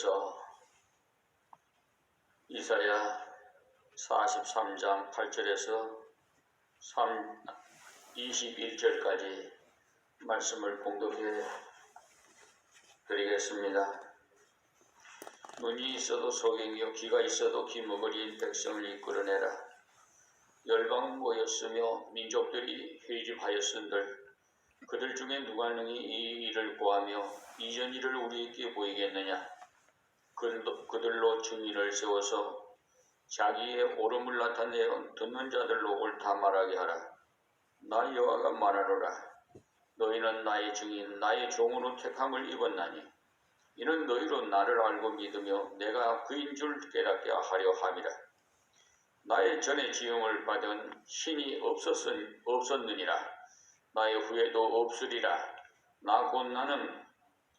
이어서 이사야 43장 8절에서 21절까지 말씀을 봉독해 드리겠습니다. 눈이 있어도 소경이요 귀가 있어도 귀머거리인 백성을 이끌어내라. 열방은 모였으며 민족들이 회집하였은들 그들 중에 누가 능히 이 일을 고하며 이전 일을 우리에게 보이겠느냐. 그들로 증인을 세워서 자기의 옳음을 나타내어 듣는 자들로 옳다 말하게 하라. 나 여호와가 말하노라. 너희는 나의 증인 나의 종으로 택함을 입었나니 이는 너희로 나를 알고 믿으며 내가 그인 줄 깨닫게 하려 함이라. 나의 전에 지음을 받은 신이 없었느니라. 나의 후에도 없으리라. 나 곧 나는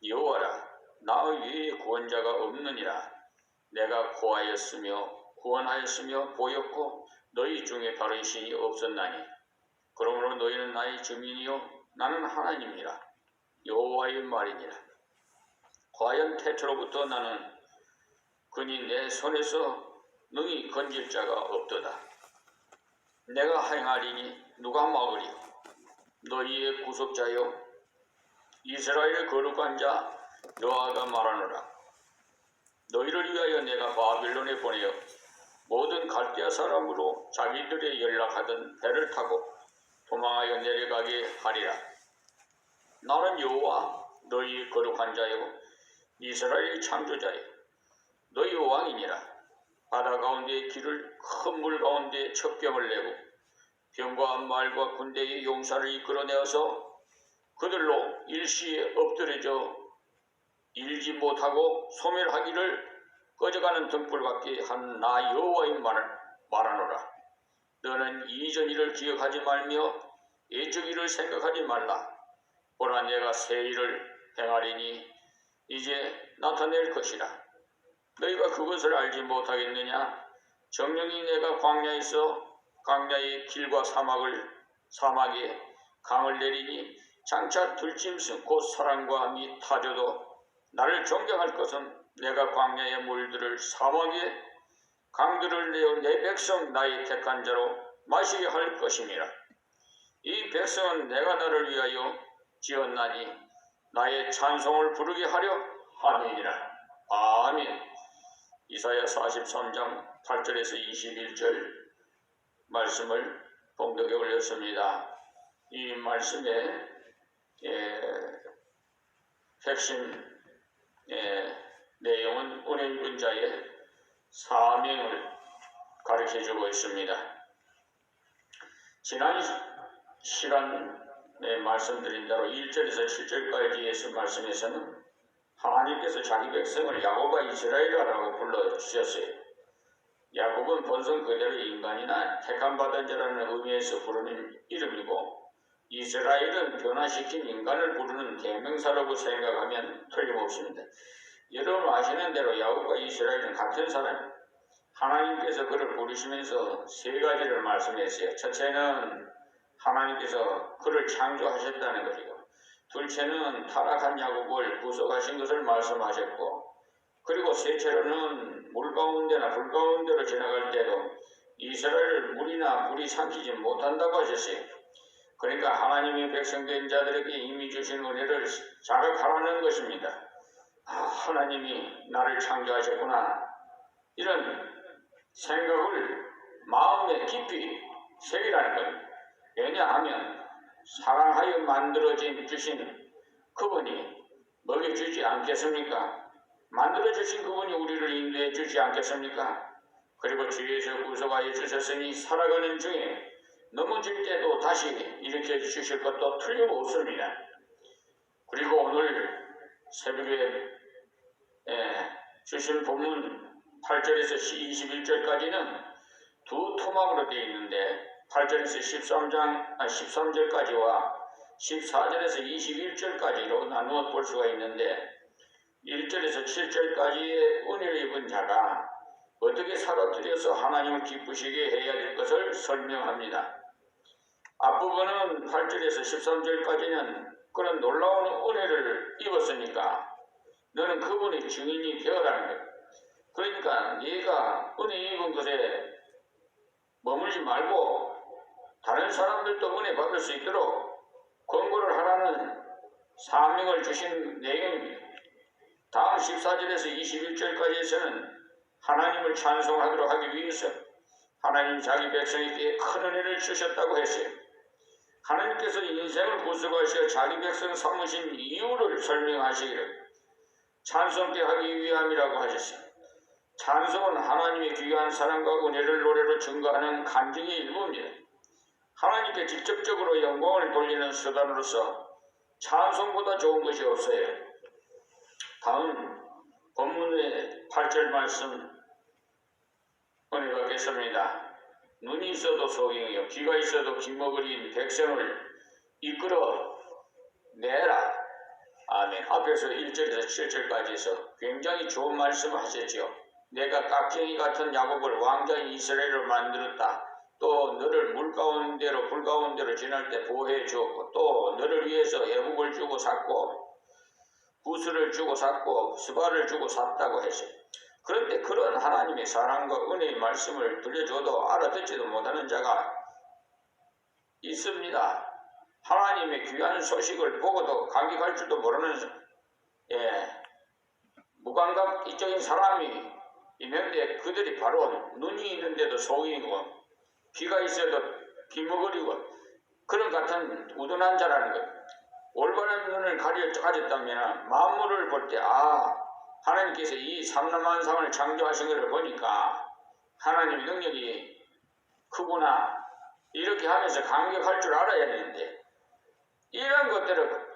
여호와라. 나 외에 구원자가 없느니라. 내가 구원하였으며 보였고 너희 중에 다른 신이 없었나니 그러므로 너희는 나의 증인이요 나는 하나님이라. 여호와의 말이니라. 과연 태초로부터 나는 그니 내 손에서 능히 건질 자가 없도다. 내가 행하리니 누가 막으리요. 너희의 구속자여 이스라엘의 거룩한 자 여호와가 말하노라. 너희를 위하여 내가 바빌론에 보내어 모든 갈대아 사람으로 자기들의 연락하던 배를 타고 도망하여 내려가게 하리라. 나는 여호와 너희의 거룩한 자요 이스라엘의 창조자요 너희 왕이니라. 바다 가운데의 길을 큰 물 가운데 첩경을 내고 병과 말과 군대의 용사를 이끌어내어서 그들로 일시에 엎드려져 일지 못하고 소멸하기를 꺼져가는 등불 같게 한 나 여호와의 말을 말하노라. 너는 이전 일을 기억하지 말며 예적 일을 생각하지 말라. 보라 내가 새 일을 행하리니 이제 나타낼 것이라. 너희가 그것을 알지 못하겠느냐. 정령이 내가 광야의 길과 사막에 강을 내리니 장차 들짐승 곧 사람과 및 타조도 나를 존경할 것은 내가 광야의 물들을 사막에 강들을 내어 내 백성 나의 택한 자로 마시게 할 것이니라. 이 백성은 내가 나를 위하여 지었나니 나의 찬송을 부르게 하려 함이니라. 아멘. 이사야 43장 8절에서 21절 말씀을 봉독해 올렸습니다. 이 말씀의 핵심 내용은 은혜 입은 자의 사명을 가르쳐주고 있습니다. 지난 시간에 말씀드린 대로 1절에서 7절까지의 말씀에서는 하나님께서 자기 백성을 야곱과 이스라엘이라고 불러주셨어요. 야곱은 본성 그대로의 인간이나 택함받은 자라는 의미에서 부르는 이름이고 이스라엘은 변화시킨 인간을 부르는 대명사라고 생각하면 틀림없습니다. 여러분 아시는 대로 야곱과 이스라엘은 같은 사람, 하나님께서 그를 부르시면서 세 가지를 말씀했어요. 첫째는 하나님께서 그를 창조하셨다는 것이고, 둘째는 타락한 야곱을 구속하신 것을 말씀하셨고, 그리고 셋째로는 물 가운데나 불 가운데로 지나갈 때도 이스라엘을 물이나 불이 삼키지 못한다고 하셨어요. 그러니까 하나님의 백성된 자들에게 이미 주신 은혜를 자각하라는 것입니다. 하나님이 나를 창조하셨구나. 이런 생각을 마음에 깊이 새기라는 겁니다. 왜냐하면 사랑하여 만들어진 주신 그분이 먹여주지 않겠습니까? 만들어주신 그분이 우리를 인도해 주지 않겠습니까? 그리고 주에서 구속하여 주셨으니 살아가는 중에 넘어질 때도 다시 일으켜 주실 것도 틀림없습니다. 그리고 오늘 새벽에 주신 본문 8절에서 21절까지는 두 토막으로 되어 있는데 8절에서 13절까지와 14절에서 21절까지로 나누어 볼 수가 있는데 1절에서 7절까지의 은혜를 입은 자가 어떻게 살아들여서 하나님을 기쁘시게 해야 될 것을 설명합니다. 앞부분은 8절에서 13절까지는 그런 놀라운 은혜를 입었으니까 너는 그분의 증인이 되어라는 거야. 그러니까 네가 은혜 입은 것에 머물지 말고 다른 사람들도 은혜 받을 수 있도록 권고를 하라는 사명을 주신 내용입니다. 다음 14절에서 21절까지에서는 하나님을 찬송하도록 하기 위해서 하나님 자기 백성에게 큰 은혜를 주셨다고 했어요. 하나님께서 인생을 구속하시어 자기 백성 삼으신 이유를 설명하시기를 찬송케 하기 위함이라고 하셨어요. 찬송은 하나님의 귀한 사랑과 은혜를 노래로 증거하는 간증의 일부입니다. 하나님께 직접적으로 영광을 돌리는 수단으로서 찬송보다 좋은 것이 없어요. 다음 본문의 8절 말씀 은혜 받겠습니다. 눈이 있어도 소경이요 귀가 있어도 귀머거리인 백성을 이끌어 내라. 아멘. 앞에서 1절에서 7절까지에서 굉장히 좋은 말씀을 하셨지요. 내가 깍쟁이 같은 야곱을 왕자인 이스라엘을 만들었다. 또 너를 물 가운데로 불 가운데로 지날 때 보호해 주었고 또 너를 위해서 애국을 주고 샀고 구슬을 주고 샀고 스바를 주고 샀다고 했어요. 그런데 그런 하나님의 사랑과 은혜의 말씀을 들려줘도 알아듣지도 못하는 자가 있습니다. 하나님의 귀한 소식을 보고도 감격할 줄도 모르는 무감각적인 사람이 있는데 그들이 바로 눈이 있는데도 소경이고 귀가 있어도 귀머거리고 그런 같은 우둔한 자라는 것. 올바른 눈을 가졌다면 만물을 볼 때 하나님께서 이 삼라만상을 창조하신 것을 보니까 하나님의 능력이 크구나 이렇게 하면서 감격할 줄 알아야 되는데 이런 것들을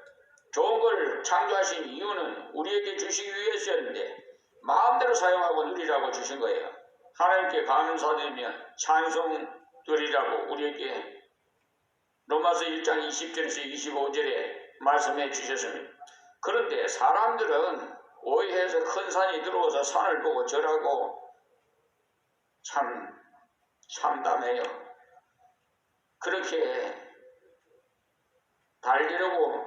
좋은 걸 창조하신 이유는 우리에게 주시기 위해서였는데 마음대로 사용하고 누리라고 주신 거예요. 하나님께 감사드리며 찬송드리라고 우리에게 로마서 1장 20절에서 25절에 말씀해 주셨습니다. 그런데 사람들은 오해해서 큰 산이 들어와서 산을 보고 절하고 참담해요. 그렇게 달리려고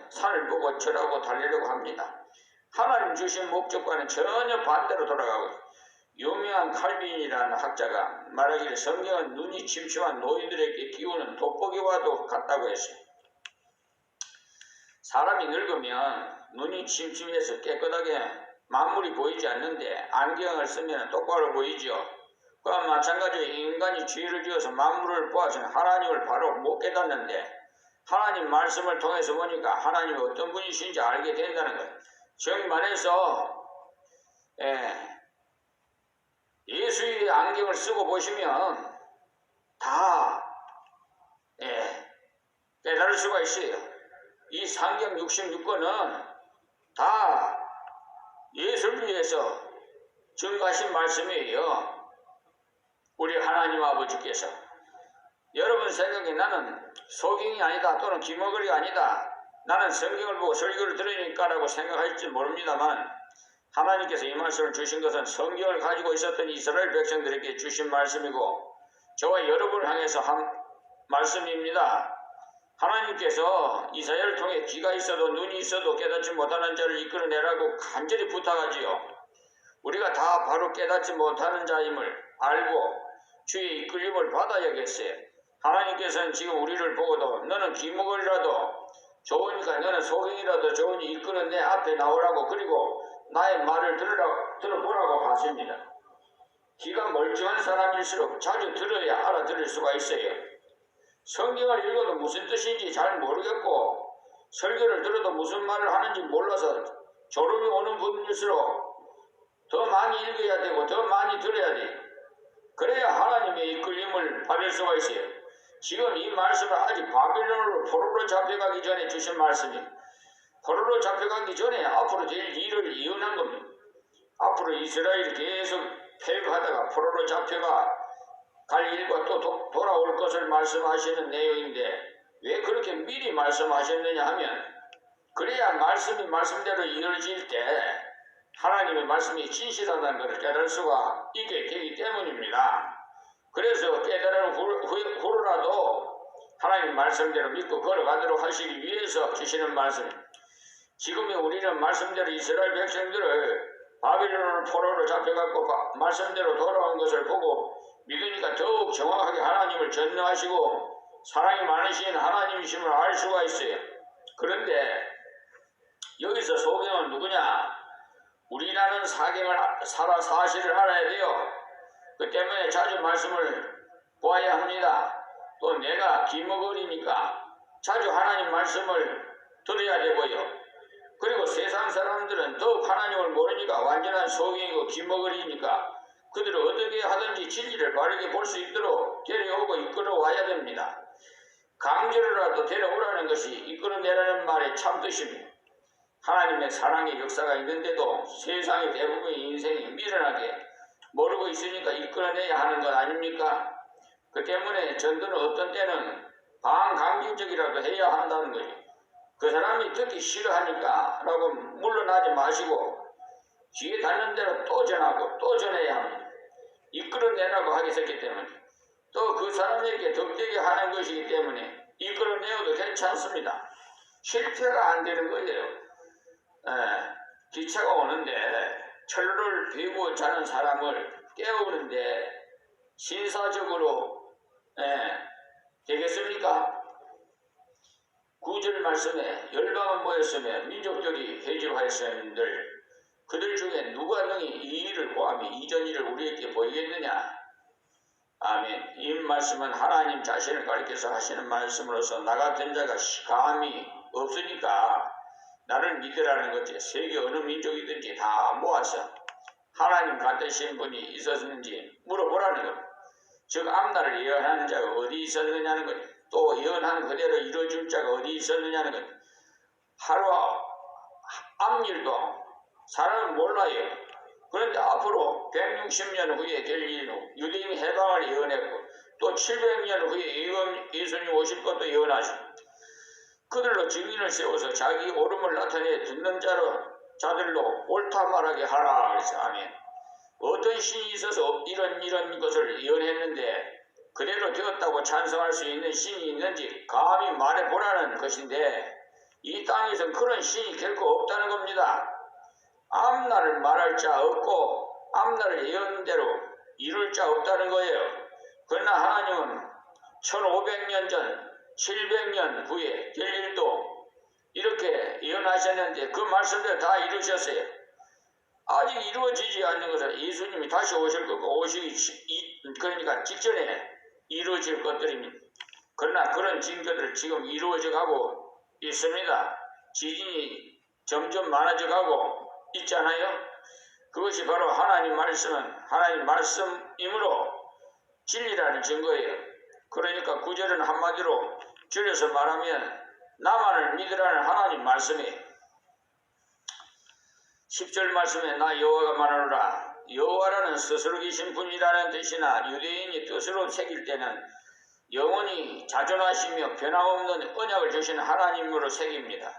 산을 보고 절하고 달리려고 합니다. 하나님 주신 목적과는 전혀 반대로 돌아가고 있어요. 유명한 칼빈이라는 학자가 말하기를 성경은 눈이 침침한 노인들에게 기우는 돋보기와도 같다고 했어요. 사람이 늙으면 눈이 침침해서 깨끗하게 만물이 보이지 않는데 안경을 쓰면 똑바로 보이죠. 그와 마찬가지로 인간이 죄를 지어서 만물을 보아서는 하나님을 바로 못 깨닫는데 하나님 말씀을 통해서 보니까 하나님이 어떤 분이신지 알게 된다는 거예요. 정말해서 예수의 안경을 쓰고 보시면 다 깨달을 수가 있어요. 이 상경 66권은 다 예수를 위해서 증거하신 말씀이에요. 우리 하나님 아버지께서 여러분 생각에 나는 소경이 아니다 또는 귀머거리가 아니다 나는 성경을 보고 설교를 들으니까라고 생각할지 모릅니다만 하나님께서 이 말씀을 주신 것은 성경을 가지고 있었던 이스라엘 백성들에게 주신 말씀이고 저와 여러분을 향해서 한 말씀입니다. 하나님께서 이사야를 통해 귀가 있어도 눈이 있어도 깨닫지 못하는 자를 이끌어내라고 간절히 부탁하지요. 우리가 다 바로 깨닫지 못하는 자임을 알고 주의 이끌림을 받아야겠어요. 하나님께서는 지금 우리를 보고도 너는 귀머거리라도 좋으니까 너는 소경이라도 좋으니 이끌어 내 앞에 나오라고 그리고 나의 말을 들어보라고 하십니다. 귀가 멀쩡한 사람일수록 자주 들어야 알아들을 수가 있어요. 성경을 읽어도 무슨 뜻인지 잘 모르겠고 설교를 들어도 무슨 말을 하는지 몰라서 졸음이 오는 분일수록 더 많이 읽어야 되고 더 많이 들어야 돼. 그래야 하나님의 이끌림을 받을 수가 있어요. 지금 이 말씀을 아직 바빌론으로 포로로 잡혀가기 전에 주신 말씀이 포로로 잡혀가기 전에 앞으로 될 일을 예언한 겁니다. 앞으로 이스라엘이 계속 패역하다가 포로로 잡혀가 갈 일과 또 돌아올 것을 말씀하시는 내용인데 왜 그렇게 미리 말씀하셨느냐 하면 그래야 말씀이 말씀대로 이루어질 때 하나님의 말씀이 진실하다는 것을 깨달을 수가 있게 되기 때문입니다. 그래서 깨달은 후로라도 하나님 말씀대로 믿고 걸어가도록 하시기 위해서 주시는 말씀입니다. 지금의 우리는 말씀대로 이스라엘 백성들을 바빌론 포로로 잡혀갖고 말씀대로 돌아온 것을 보고 믿으니까 더욱 정확하게 하나님을 전능하시고 사랑이 많으신 하나님이심을 알 수가 있어요. 그런데 여기서 소경은 누구냐? 우리라는 사실을 알아야 돼요. 그 때문에 자주 말씀을 보아야 합니다. 또 내가 기머거리니까 자주 하나님 말씀을 들어야 되고요. 그리고 세상 사람들은 더욱 하나님을 모르니까 완전한 소경이고 기머거리니까 그들을 어떻게 하든지 진리를 바르게 볼 수 있도록 데려오고 이끌어와야 됩니다. 강제로라도 데려오라는 것이 이끌어내라는 말의 참뜻입니다. 하나님의 사랑의 역사가 있는데도 세상의 대부분의 인생이 미련하게 모르고 있으니까 이끌어내야 하는 것 아닙니까? 그 때문에 전도는 어떤 때는 반강경적이라도 해야 한다는 거죠. 그 사람이 듣기 싫어하니까 라고 물러나지 마시고 귀에 닿는 대로 또 전하고 또 전해야 합니다. 이끌어내라고 하기 했기 때문에 또 그 사람에게 덕되게 하는 것이기 때문에 이끌어내어도 괜찮습니다. 실패가 안 되는 거예요. 기차가 오는데 철로를 베고 자는 사람을 깨우는데 신사적으로 되겠습니까? 9절 말씀에 열방은 모였으며 민족들이 회집하였음들 그들 중에 누가 능히 이 일을 고하며 이전 일을 우리에게 보이겠느냐? 아멘. 이 말씀은 하나님 자신을 가리켜서 하시는 말씀으로서 나 같은 자가 감이 없으니까 나를 믿으라는 거지. 세계 어느 민족이든지 다 모아서 하나님 같으신 분이 있었는지 물어보라는 것. 즉 앞날을 예언하는 자가 어디 있었느냐는 것. 또 예언한 그대로 이루어줄 자가 어디 있었느냐는 것. 하루 앞일도 사람은 몰라요. 그런데 앞으로 160년 후에 될 일은 유대인 해방을 예언했고 또 700년 후에 예수님 오실 것도 예언하시고 그들로 증인을 세워서 자기 옳음을 나타내 듣는 자들로 옳다 말하게 하라. 그래서 아멘. 어떤 신이 있어서 이런 것을 예언했는데 그대로 되었다고 찬성할 수 있는 신이 있는지 감히 말해보라는 것인데 이 땅에선 그런 신이 결코 없다는 겁니다. 앞날을 말할 자 없고 앞날을 예언대로 이룰 자 없다는 거예요. 그러나 하나님은 1500년 전 700년 후에 될 일도 이렇게 예언하셨는데 그 말씀대로 다 이루셨어요. 아직 이루어지지 않는 것은 예수님이 다시 오실 거고 그러니까 직전에 이루어질 것들입니다. 그러나 그런 징조들 지금 이루어져 가고 있습니다. 지진이 점점 많아져 가고 있잖아요. 그것이 바로 하나님 말씀이므로 진리라는 증거예요. 그러니까 9절은 한마디로 줄여서 말하면 나만을 믿으라는 하나님 말씀이에요. 10절 말씀에 나 여호와가 말하노라. 여호와라는 스스로 계신 분이라는 뜻이나 유대인이 뜻으로 새길 때는 영원히 자존하시며 변함없는 언약을 주신 하나님으로 새깁니다.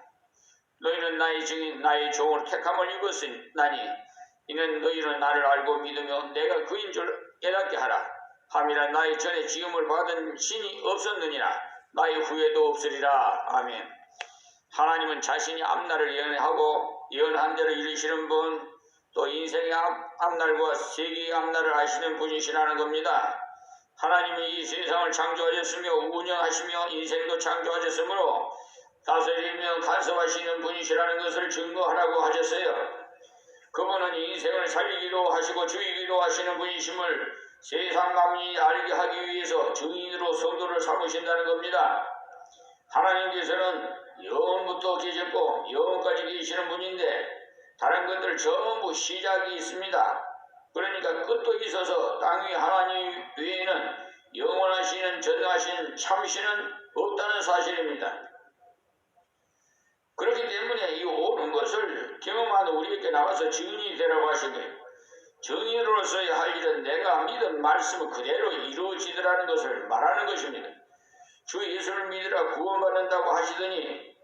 너희는 나의 증인 나의 종을 택함을 입었으나니 이는 너희는 나를 알고 믿으며 내가 그인 줄 깨닫게 하라. 함이라 나의 전에 지음을 받은 신이 없었느니라 나의 후에도 없으리라. 아멘. 하나님은 자신이 앞날을 예언하고 예언한 대로 이루시는 분, 또 인생의 앞날과 세계의 앞날을 아시는 분이시라는 겁니다. 하나님이 이 세상을 창조하셨으며 운영하시며 인생도 창조하셨으므로 다스리며 간섭하시는 분이시라는 것을 증거하라고 하셨어요. 그분은 인생을 살리기도 하시고 죽이기도 하시는 분이심을 세상 만민이 알게 하기 위해서 증인으로 성도를 삼으신다는 겁니다. 하나님께서는 영원부터 계셨고 영원까지 계시는 분인데 다른 것들 전부 시작이 있습니다. 그러니까 끝도 있어서 땅 위 하나님 외에는 영원하시는 전능하신 참신은 없다는 사실입니다. 그렇기 때문에 이 옳은 것을 경험하는 우리에게 나가서 증인이 되라고 하신 거예요. 증인으로서의 할 일은 내가 믿은 말씀은 그대로 이루어지더라는 것을 말하는 것입니다. 주 예수를 믿으라 구원받는다고 하시더니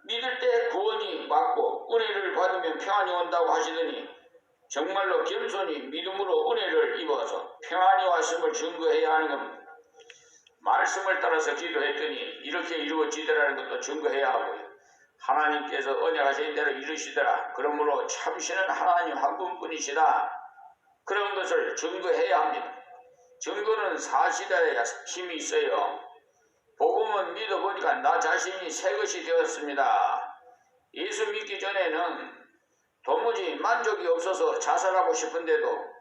믿을 때 구원이 맞고 은혜를 받으면 평안이 온다고 하시더니 정말로 겸손히 믿음으로 은혜를 입어서 평안이 왔음을 증거해야 하는 겁니다. 말씀을 따라서 기도했더니 이렇게 이루어지더라는 것도 증거해야 하고요. 하나님께서 언약하신 대로 이루시더라. 그러므로 참신은 하나님 한 분뿐이시다. 그런 것을 증거해야 합니다. 증거는 사실에 힘이 있어요. 복음은 믿어보니까 나 자신이 새 것이 되었습니다. 예수 믿기 전에는 도무지 만족이 없어서 자살하고 싶은데도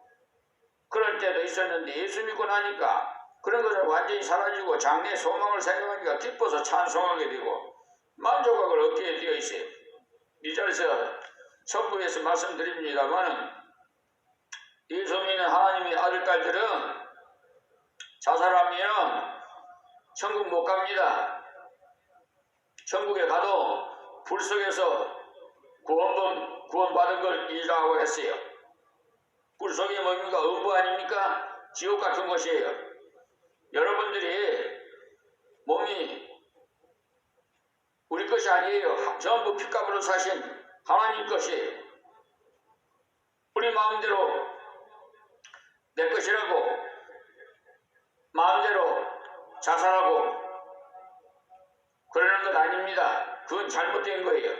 그럴 때도 있었는데 예수 믿고 나니까 그런 것을 완전히 사라지고 장래 소망을 생각하니까 기뻐서 찬송하게 되고 만족감을 얻게 되어 있어요. 이 자리에서 선부에서 말씀드립니다만은 예수 믿는 하나님의 아들, 딸들은 자살하면 천국 못 갑니다. 천국에 가도 불 속에서 구원받은 걸 이라고 했어요. 불 속에 뭡니까? 음부 아닙니까? 지옥 같은 곳이에요. 여러분들이 몸이 우리 것이 아니에요. 전부 핏값으로 사신 하나님 것이에요. 우리 마음대로 내 것이라고 마음대로 자살하고 그러는 것 아닙니다. 그건 잘못된 거예요.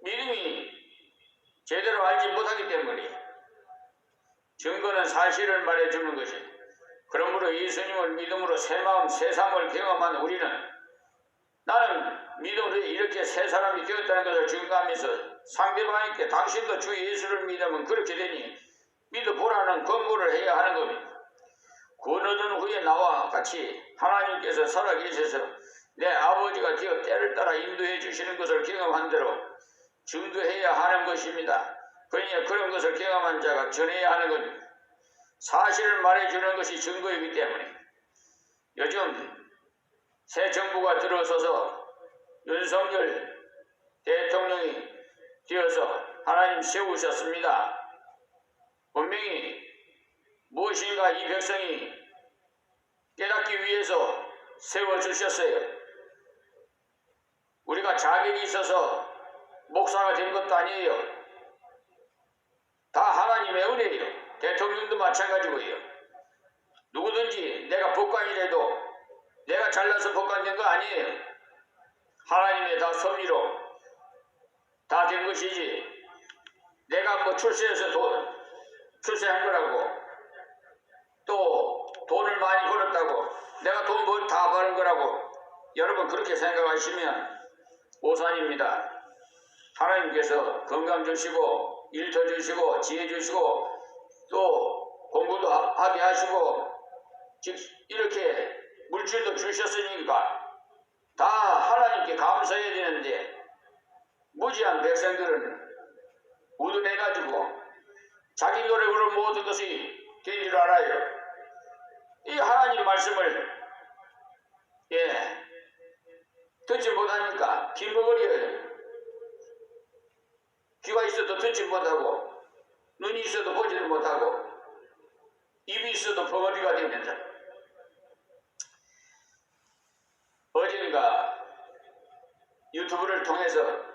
믿음이 제대로 알지 못하기 때문에 증거는 사실을 말해주는 것이. 그러므로 예수님을 믿음으로 새 마음 새 삶을 경험한 우리는 나는 믿음으로 이렇게 새 사람이 되었다는 것을 증거하면서 상대방에게 당신도 주 예수를 믿으면 그렇게 되니 믿어보라는 권고를 해야 하는 겁니다. 구원 얻은 후에 나와 같이 하나님께서 살아계셔서 내 아버지가 되어 때를 따라 인도해 주시는 것을 경험한 대로 증거해야 하는 것입니다. 그러니 그런 것을 경험한 자가 전해야 하는 겁니다. 사실을 말해주는 것이 증거이기 때문에 요즘 새 정부가 들어서서 윤석열 대통령이 되어서 하나님 세우셨습니다. 분명히 무엇인가 이 백성이 깨닫기 위해서 세워주셨어요. 우리가 자격이 있어서 목사가 된 것도 아니에요. 다 하나님의 은혜예요. 대통령도 마찬가지고요. 누구든지 내가 법관이라도 내가 잘나서 법관된 거 아니에요. 하나님의 다 섭리로 다 된 것이지 내가 뭐 출세해서 출세한 거라고 또 돈을 많이 벌었다고 내가 돈 다 버는 거라고 여러분 그렇게 생각하시면 오산입니다. 하나님께서 건강 주시고 일 더 주시고 지혜 주시고 또 공부도 하게 하시고 즉 이렇게 물질도 주셨으니까 다 하나님께 감사해야 되는데 무지한 백성들은 우둔해가지고 자기 노력으로 모든 것이 된 줄 알아요. 이 하나님 말씀을 듣지 못하니까 빈머거리예요. 귀가 있어도 듣지 못하고 눈이 있어도 보지를 못하고 입이 있어도 벙어리가 됩니다. 어젠가 유튜브를 통해서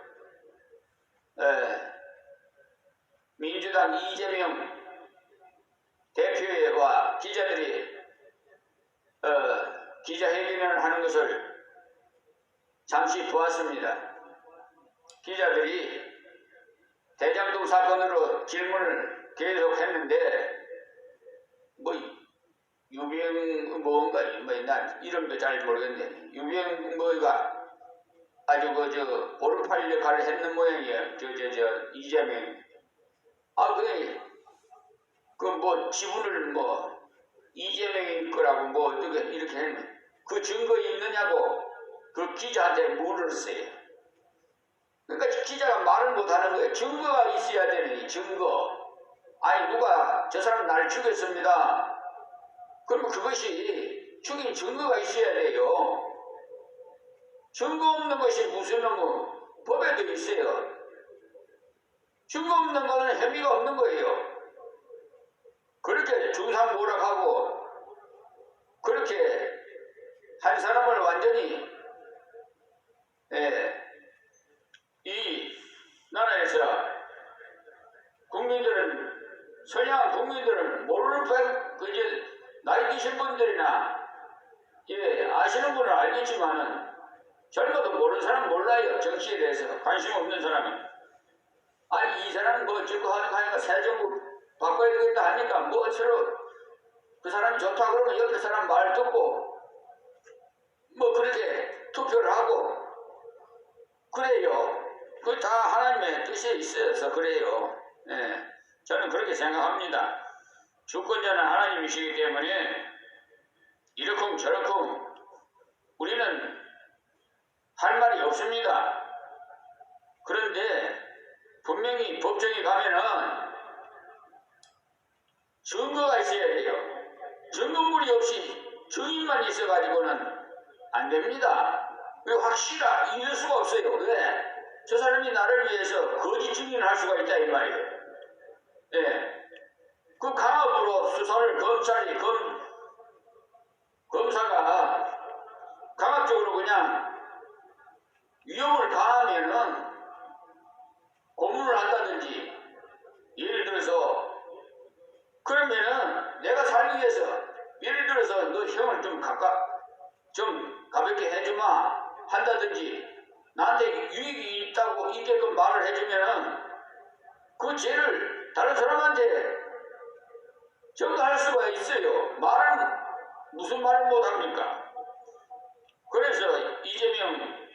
민주당 이재명 대표와 기자들이 기자회견을 하는 것을 잠시 보았습니다. 기자들이 대장동 사건으로 질문을 계속 했는데 난 이름도 잘 모르겠는데 유병뭐가 아주 보름팔 역할을 했는 모양이에요. 이재명. 지분을 이재명인 거라고 어떻게 이렇게 했네. 그 증거 있느냐고 그 기자한테 물었어요. 그러니까 기자가 말을 못하는 거예요. 증거가 있어야 되니 증거. 아니 누가 저 사람 나를 죽였습니다. 그러면 그것이 죽인 증거가 있어야 돼요. 증거 없는 것이 무슨 법에도 있어요. 증거 없는 것은 혐의가 없는 거예요. 그렇게 중상모략하고 그렇게 한 사람을 완전히 이 나라에서 선량한 국민들은 나이 드신 분들이나 아시는 분은 알겠지만은 젊어도 모르는 사람 몰라요. 정치에 대해서 관심 없는 사람은 아니 이 사람은 뭐 어쩌고 하니까 새 정부 바꿔야 되겠다 하니까 뭐 서로 그 사람이 좋다 그러면 옆에 사람 말 듣고 뭐 그렇게 투표를 하고 그래요. 그 다 하나님의 뜻에 있어서 그래요. 예, 저는 그렇게 생각합니다. 주권자는 하나님이시기 때문에 이렇쿵 저렇쿵 우리는 할 말이 없습니다. 그런데 분명히 법정에 가면은 증거가 있어야 돼요. 증거물이 없이 증인만 있어가지고는 안 됩니다. 왜 이럴 수가 없어요. 왜? 저 사람이 나를 위해서 거짓 증인을 할 수가 있다 이 말이에요. 예. 그 강압으로 수사를 검사가 강압적으로 그냥 위협을 가하면은 고문을 한다든지 예를 들어서 그러면은 내가 살기 위해서 예를 들어서 너 형을 좀 가볍게 해주마 한다든지 나한테 유익이 있게끔 말을 해주면은 그 죄를 다른 사람한테 전가할 수가 있어요. 무슨 말을 못합니까? 그래서 이재명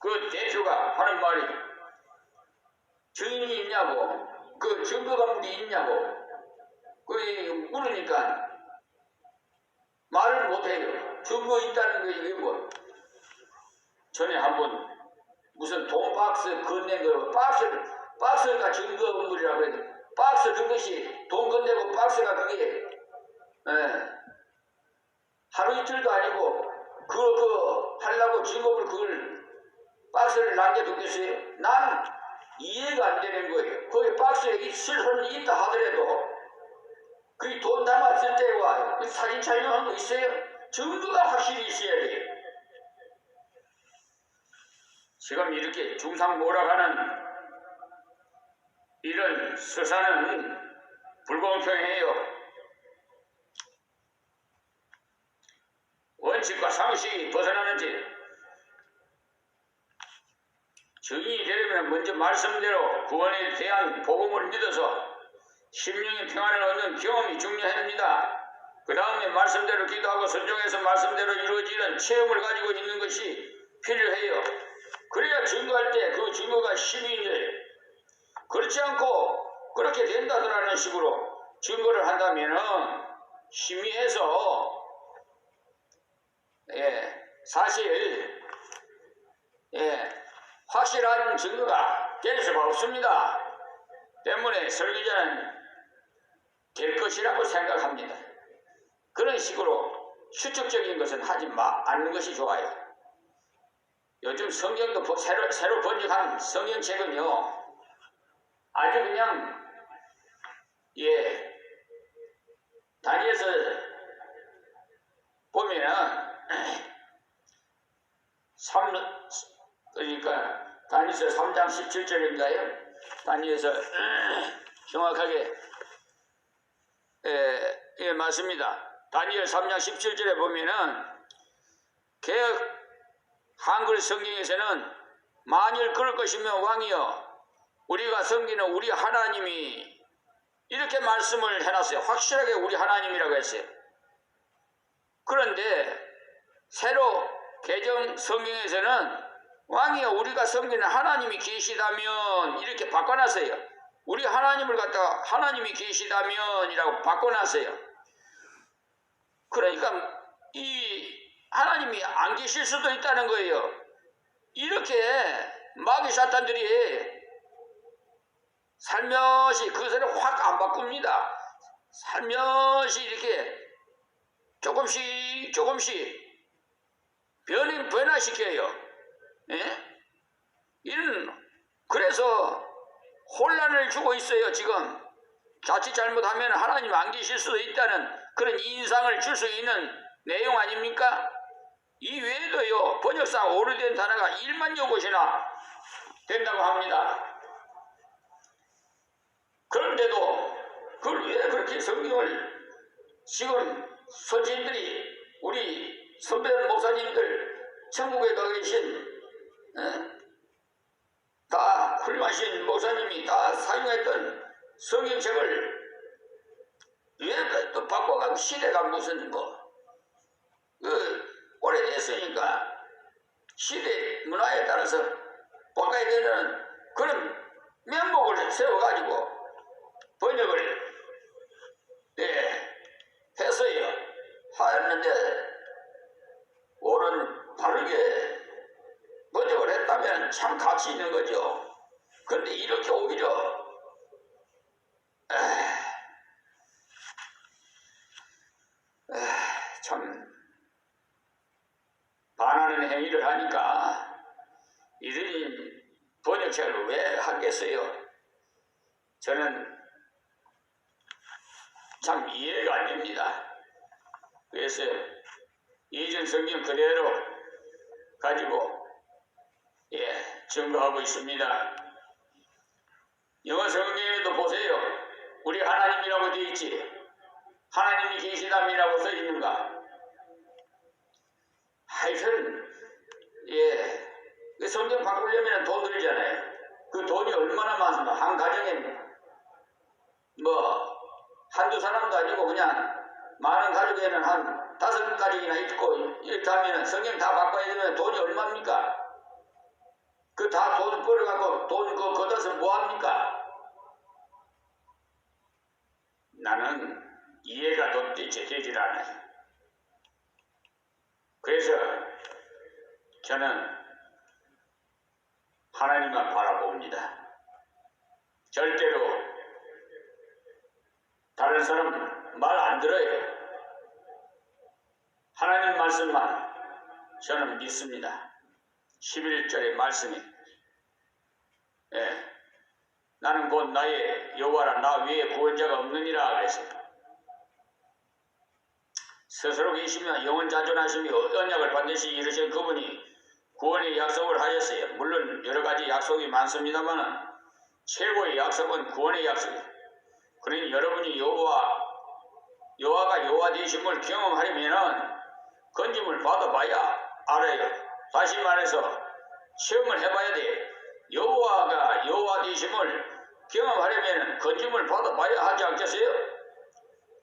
그 대표가 하는 말이 증인이 있냐고 그 증거가물이 있냐고 그 물으니까 말을 못해요. 증거 있다는 게 이게 뭐 전에 한번 무슨 돈 박스 건넨 거 박스가 증거물이라고 해도 박스 그것이 돈 건네고 박스가 그게 하루 이틀도 아니고 그거 하려고 증거물 그걸 박스를 남겨두겠어요? 난 이해가 안 되는 거예요. 거기 박스에 실선이 있다 하더라도 그 돈 담았을 때와 사진 촬영한 거 있어요? 증거가 확실히 있어야 돼요. 지금 이렇게 중상 몰아가는 이런 수사는 불공평해요. 원칙과 상식이 벗어나는지 증인이 되려면 먼저 말씀대로 구원에 대한 복음을 믿어서 심령의 평안을 얻는 경험이 중요합니다. 그 다음에 말씀대로 기도하고 순종해서 말씀대로 이루어지는 체험을 가지고 있는 것이 필요해요. 그래야 증거할 때 그 증거가 힘이 있어요. 그렇지 않고 그렇게 된다더라는 식으로 증거를 한다면은 희미해서 사실 확실한 증거가 될 수가 없습니다. 때문에 설교자는 될 것이라고 생각합니다. 그런 식으로 추측적인 것은 하지 않는 것이 좋아요. 요즘 성경도 새로 번역한 성경책은요 아주 그냥 다니엘서 보면은 그러니까 다니엘서 3장 17절인가요? 다니엘서 정확하게 맞습니다. 다니엘 3장 17절에 보면은 개역 한글 성경에서는 만일 그럴 것이면 왕이여 우리가 섬기는 우리 하나님이 이렇게 말씀을 해놨어요. 확실하게 우리 하나님이라고 했어요. 그런데 새로 개정 성경에서는 왕이여 우리가 섬기는 하나님이 계시다면 이렇게 바꿔놨어요. 우리 하나님을 갖다가 하나님이 계시다면이라고 바꿔놨어요. 그러니까 이 하나님이 안 계실 수도 있다는 거예요. 이렇게 마귀 사탄들이 살며시 그것을 확 안 바꿉니다. 살며시 이렇게 조금씩 변화시켜요. 그래서 혼란을 주고 있어요. 지금 자칫 잘못하면 하나님 안 계실 수도 있다는 그런 인상을 줄 수 있는 내용 아닙니까? 이 외에도요 번역상 오래된 단어가 1만여 곳이나 된다고 합니다. 그런데도 그걸 왜 그렇게 성경을 지금 선지인들이 우리 선배 목사님들 천국에 가 계신 훌륭하신 목사님이 다 사용했던 성경책을 왜 또 바꿔가고 시대가 무슨 오래됐으니까 시대 문화에 따라서 바꿔야 되는 그런 면목을 세워가지고 번역을 했어요. 하였는데 옳은 바르게 번역을 했다면 참 가치 있는 거죠. 그런데 이렇게 오히려 참 반하는 행위를 하니까 이런 번역책을 왜 하겠어요? 저는 참 이해가 안 됩니다. 그래서 예전 성경 그대로 가지고 증거하고 있습니다. 영어 성경에도 보세요. 우리 하나님이라고 되어 있지. 하나님이 계시담이라고 써 있는가? 하여튼 그 성경 바꾸려면 돈 들잖아요. 그 돈이 얼마나 많습니까? 한 가정에 한두 사람도 아니고 그냥 많은 가족에는 한 5가족이나 있고 이렇게 하면 성경 다 바꿔야 되면 돈이 얼마입니까? 그 다 돈 벌어갖고 돈 걷어서 뭐합니까? 나는 이해가 도대체 되질 않아요. 그래서 저는 하나님만 바라봅니다. 절대로 다른 사람 말 안 들어요. 하나님 말씀만 저는 믿습니다. 11절의 말씀이 나는 곧 나의 여호와라 나 위에 구원자가 없느니라 그랬어요. 스스로 계시며 영원자존하시며 언약을 반드시 이루신 그분이 구원의 약속을 하셨어요. 물론 여러가지 약속이 많습니다만 최고의 약속은 구원의 약속이에요. 그러니 여러분이 여호와가 여호와 되심을 경험하려면 건짐을 받아봐야 알아요. 다시 말해서 체험을 해봐야 돼. 여호와가 여호와 되심을 경험하려면 건짐을 받아봐야 하지 않겠어요?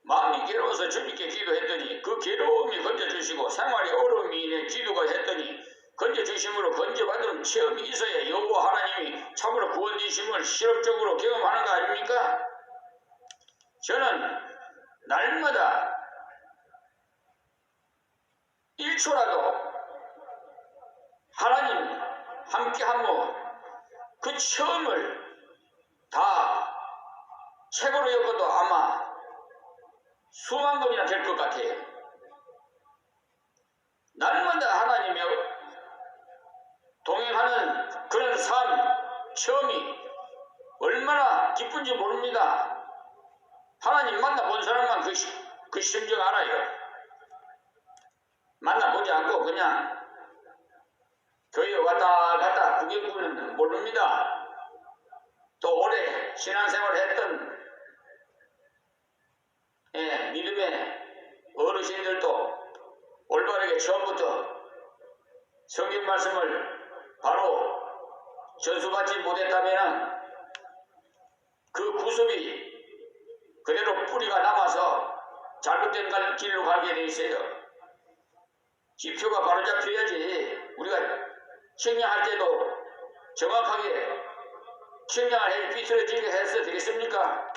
마음이 괴로워서 주님께 기도했더니 그 괴로움이 건져주시고 생활에 어려움이 인해 기도가 했더니 건져주심으로 건져받은 체험이 있어야 여호와 하나님이 참으로 구원되심을 실험적으로 경험하는 거 아닙니까? 저는 날마다 1초라도 하나님 함께하며 그 처음을 다 책으로 읽어도 아마 수만 번이나 될 것 같아요. 날마다 하나님의 동행하는 그런 삶, 처음이 얼마나 기쁜지 모릅니다. 하나님 만나본 사람만 그 심정 알아요. 만나보지 않고 그냥 교회 왔다 갔다 구경꾼은 모릅니다. 또 오래 신앙생활을 했던 믿음의 어르신들도 올바르게 처음부터 성경 말씀을 바로 전수받지 못했다면 그 구습이 그대로 뿌리가 남아서 잘못된 길로 가게 돼 있어요. 지표가 바로 잡혀야지 우리가 측량할 때도 정확하게 측량을 해 비틀어지게 해서 되겠습니까?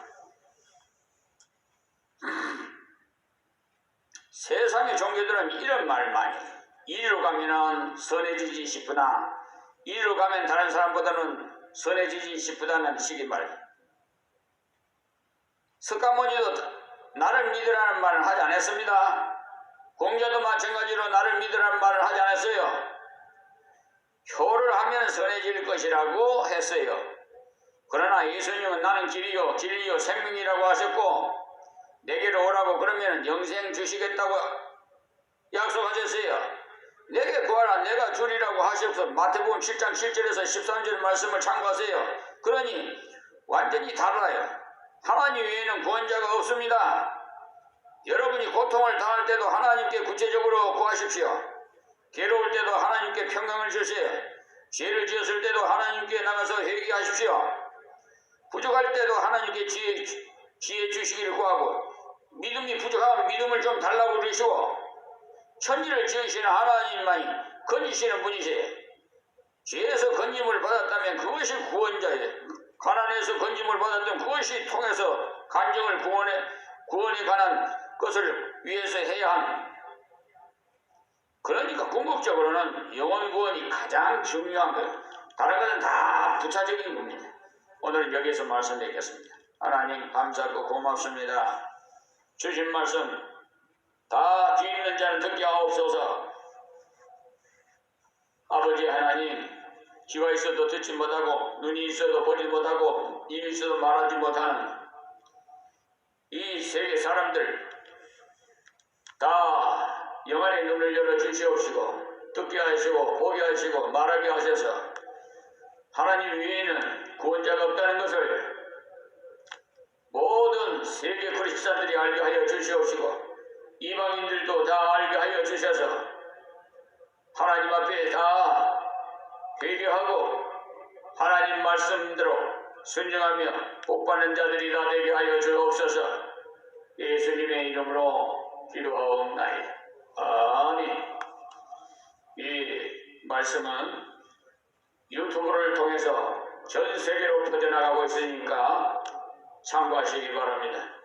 세상의 종교들은 이런 말을 많이 해요. 이리로 가면은 선해지지 싶으나 이리로 가면 다른 사람보다는 선해지지 싶다는 식의 말. 석가모니도 나를 믿으라는 말을 하지 않았습니다. 공자도 마찬가지로 나를 믿으라는 말을 하지 않았어요. 효를 하면 선해질 것이라고 했어요. 그러나 예수님은 나는 길이요 진리요 생명이라고 하셨고 내게로 오라고 그러면 영생 주시겠다고 약속하셨어요. 내게 구하라 내가 주리라고 하셨어. 마태복음 7장 7절에서 13절 말씀을 참고하세요. 그러니 완전히 달라요. 하나님 외에는 구원자가 없습니다. 여러분이 고통을 당할 때도 하나님께 구체적으로 구하십시오. 괴로울 때도 하나님께 평강을 주세요. 죄를 지었을 때도 하나님께 나가서 회개하십시오. 부족할 때도 하나님께 지혜 주시기를 구하고, 믿음이 부족하면 믿음을 좀 달라고 그러시고, 천지를 지으시는 하나님만이 건지시는 분이세요. 죄에서 건짐을 받았다면 그것이 구원자예요. 가난에서 건짐을 받았다면 그것이 통해서 간증을 구원에 관한 것을 위해서 해야 합니다. 그러니까 궁극적으로는 영혼 구원이 가장 중요한 거예요. 다른 것은 다 부차적인 겁니다. 오늘은 여기서 말씀드리겠습니다. 하나님 감사하고 고맙습니다. 주신 말씀 다 귀 있는 자는 듣게 하옵소서. 아버지 하나님, 귀가 있어도 듣지 못하고 눈이 있어도 보지 못하고 입이 있어도 말하지 못하는 이 세계 사람들 다 영안의 눈을 열어 주시옵시고, 듣게 하시고 보게 하시고 말하게 하셔서 하나님 외에는 구원자가 없다는 것을 모든 세계 그리스도인들이 알게 하여 주시옵시고, 이방인들도 다 알게 하여 주셔서 하나님 앞에 다 회개하고 하나님 말씀대로 순종하며 복받는 자들이 다 되게 하여 주옵소서. 예수님의 이름으로 기도하옵나이다. 아멘. 이 말씀은 유튜브를 통해서 전 세계로 퍼져나가고 있으니까 참고하시기 바랍니다.